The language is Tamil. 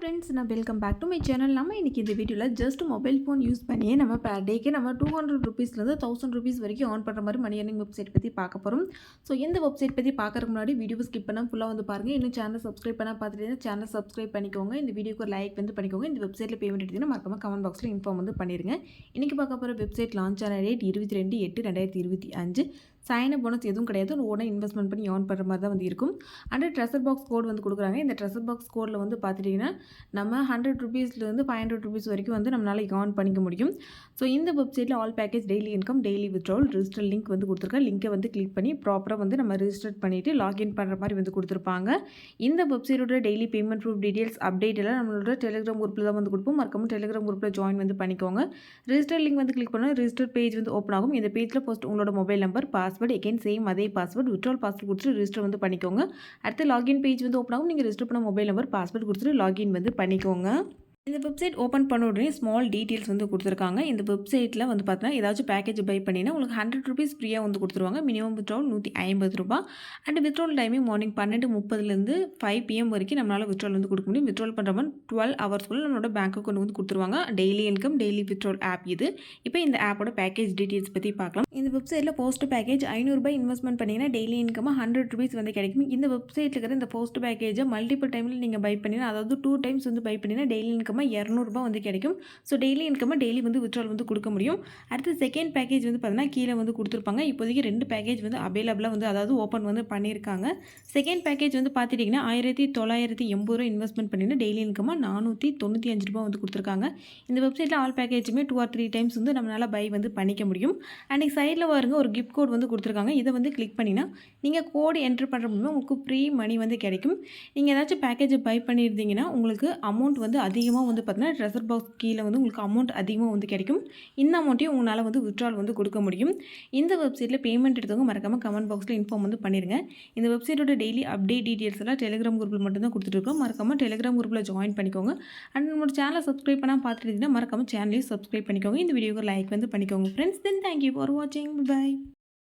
ஃப்ரெண்ட்ஸ், நான் welcome back to my channel. நம்ம இன்றைக்கி இந்த வீடியோவில் ஜஸ்ட் மொபைல் ஃபோன் யூஸ் பண்ணியே நம்ம பேர் டேக்கு நம்ம 200 ருபீஸ்லேருந்து 1000 ருபீஸ் வரைக்கும் ஏர்ன் பண்ணுற மாதிரி மணி ஏர்னிங் வெப்சைட் பற்றி பார்க்க போகிறோம். ஸோ இந்த வெப்சைட் பற்றி பார்க்கறதுக்கு முன்னாடி வீடியோ ஸ்கிப் பண்ணால் ஃபுல்லாக வந்து பாருங்கள். இன்னும் சேனல் சப்ஸ்கிரைப் பண்ணால் பார்த்துட்டு சேனல் சப்ஸ்கிரைப் பண்ணிக்கோங்க. இந்த வீடியோக்கு ஒரு லைக் வந்து பண்ணிக்கோங்க. இந்த வெப்சைட்டில் பேமெண்ட் எடுத்தீங்கன்னா மறக்காம கமெண்ட் பாக்ஸில் இன்ஃபார்ம் வந்து பண்ணிடுங்க. இன்றைக்கி பார்க்க போகிற வெப்சைட் லான்ச் ஆன டேட் 22/8/2025. சைனப் போனஸ் எதுவும் கிடையாது. ஓனாக இன்வெஸ்ட்மெண்ட் பண்ணி ஏர்ன் பண்ணுற மாதிரி தான் வந்து இருக்கும். அண்ட் ட்ரெஷர் பாக்ஸ் கோட் வந்து கொடுக்குறாங்க. இந்த ட்ரெஷர் பாக்ஸ் கோடில் வந்து பார்த்துட்டிங்கன்னா நம்ம 100 ருபீஸ்லேருந்து 500 ருபீஸ் வரைக்கும் வந்து நம்மளால் ஏர்ன் பண்ணிக்க முடியும். ஸோ இந்த வெப்சைட்டில் all package daily income daily withdrawal register link வந்து கொடுத்துருக்கேன். லிங்கை வந்து கிளிக் பண்ணி ப்ராப்பராக வந்து நம்ம ரிஜிஸ்டர் பண்ணிவிட்டு லாகின் பண்ணுற மாதிரி வந்து கொடுத்துருப்பாங்க. இந்த வெப்சைட்டோட daily payment proof details update எல்லாம் நம்மளோட டெலிகிராம் குரூப்பில் தான் வந்து கொடுப்போம். மறக்காம டெலிகிராம் குரூப்பில் ஜாயின் வந்து பண்ணிக்கோங்க. ரிஜிஸ்டர் லிங்க் வந்து கிளிக் பண்ணால் ரிஜிஸ்டர் பேஜ் வந்து ஓப்பன் ஆகும். இந்த பேஜில் ஃபர்ஸ்ட் உங்களோட mobile number password again same அதே பாஸ்வேர்டு வித்ட்ராவல் பாஸ்வேர்டு கொடுத்துட்டு ரிஜிஸ்டர் வந்து பண்ணிக்கோங்க. அடுத்து லாகின் பேஜ் வந்து ஓப்பன் ஆகும். நீங்கள் ரிஜிஸ்டர் பண்ண மொபைல் நம்பர் பாஸ்வேர்டு கொடுத்துட்டு லாகின் வந்து பண்ணிக்கோங்க. இந்த வெப்சைட் ஓப்பன் பண்ண உடனே ஸ்மால் டீட்டெயில்ஸ் வந்து கொடுத்துருக்காங்க. இந்த வெப்சைட்டில் வந்து பார்த்தீங்கன்னா ஏதாச்சும் பேக்கேஜ் பை பண்ணினா உங்களுக்கு 100 ருபீஸ் ஃப்ரீயாக வந்து கொடுத்துருவாங்க. மினிமம் வித்ட்ராவல் 150 ரூபா. அண்ட் வித்ட்ராவல் டைமிங் மார்னிங் 12:30லேருந்து 5 PM வரைக்கும் நம்மளால் வித்ட்ராவல் வந்து கொடுக்க முடியும். வித்ட்ராவல் பண்ணுற மாதிரி 12 ஹவர்ஸ்க்குள்ளே நம்மளோட பேங்க் அக்கௌண்ட் வந்து கொடுத்துருவாங்க. Daily income daily withdrawal app இது. இப்போ இந்த ஆப்போட பேக்கேஜ் டீட்டெயில்ஸ் பற்றி பார்க்கலாம். இந்த வெப்சைட்டில் போஸ்ட் பேக்கேஜ் 500 ரூபாய் இன்வெஸ்ட்மெண்ட் பண்ணிங்கன்னா டெய்லி இன்கம் 100 ருபீஸ் வந்து கிடைக்கும். இந்த வெப்சைட்டில் இருக்கிற இந்த போஸ்ட் பேக்கேஜை மல்டிபிள் டைமில் நீங்கள் பை பண்ணினா, அதாவது 2 டைம்ஸ் வந்து பை பண்ணினா டெய்லி இன்கம் 200 ரூபாய் வந்து கிடைக்கும். ஸோ டெய்லி இன்கம் டெய்லி வந்து வித்ட்ராவல் வந்து கொடுக்க முடியும். அடுத்து செகண்ட் பேக்கேஜ் வந்து பார்த்தீங்கன்னா கீழே வந்து கொடுத்துருப்பாங்க. இப்போதைக்கு 2 பேக்கேஜ் வந்து அவைலபிளாக வந்து அதாவது ஓப்பன் வந்து பண்ணியிருக்காங்க. செகண்ட் பேக்கேஜ் வந்து பார்த்துட்டிங்கன்னா 1980 ரூபா இன்வெஸ்ட்மெண்ட் பண்ணிட்டு டெய்லி இன்கம் 495 ரூபா வந்து கொடுத்துருக்காங்க. இந்த வெப்சைட்டில் ஆல் பேக்கேஜுமே 2 or 3 டைம்ஸ் வந்து நம்மளால் பை வந்து பண்ணிக்க முடியும். அன்றைக்கி சைடில் பாருங்க ஒரு கிஃப்ட் கோட் வந்து கொடுத்துருக்காங்க. இதை வந்து கிளிக் பண்ணினா நீங்கள் கோடு என்ட்ரு பண்ணுற மூலமாக உங்களுக்கு ஃப்ரீ மணி வந்து கிடைக்கும். நீங்கள் ஏதாச்சும் பேக்கேஜ் பை பண்ணியிருந்தீங்கன்னா உங்களுக்கு அமௌண்ட் வந்து அதிகமாக வந்து பார்த்தீங்கன்னா ட்ரெஷர் பாக்ஸ் கீழே வந்து உங்களுக்கு அமௌண்ட் அதிகமாக வந்து கிடைக்கும். இந்த அமௌண்ட்டையும் உங்களால் வந்து வித்ட்ராவல் வந்து கொடுக்க முடியும். இந்த வெப்சைட்டில் பேமெண்ட் எடுத்தவங்க மறக்காமல் கமெண்ட் பாக்ஸில் இன்ஃபார்ம் வந்து பண்ணிடுங்க. இந்த வெப்சைட்டோட டெய்லி அப்டேட் டீட்டெயில்ஸ் எல்லாம் டெலிகிராம் குரூப்பில் மட்டும் தான் கொடுத்துட்ருக்கோம். மறக்காமல் டெலிகிராம் குரூப்பில் ஜாயின் பண்ணிக்கோங்க. அண்ட் நம்மளோட சேனலை சப்ஸ்கிரைப் பண்ணால் பார்த்துட்டு மறக்காமல் சேனலையும் சப்ஸ்கிரைப் பண்ணிக்கோங்க. இந்த வீடியோக்கு லைக் வந்து பண்ணிக்கோங்க ஃப்ரெண்ட்ஸ். தென் தேங்க்யூ ஃபார் வாட்சிங். பை.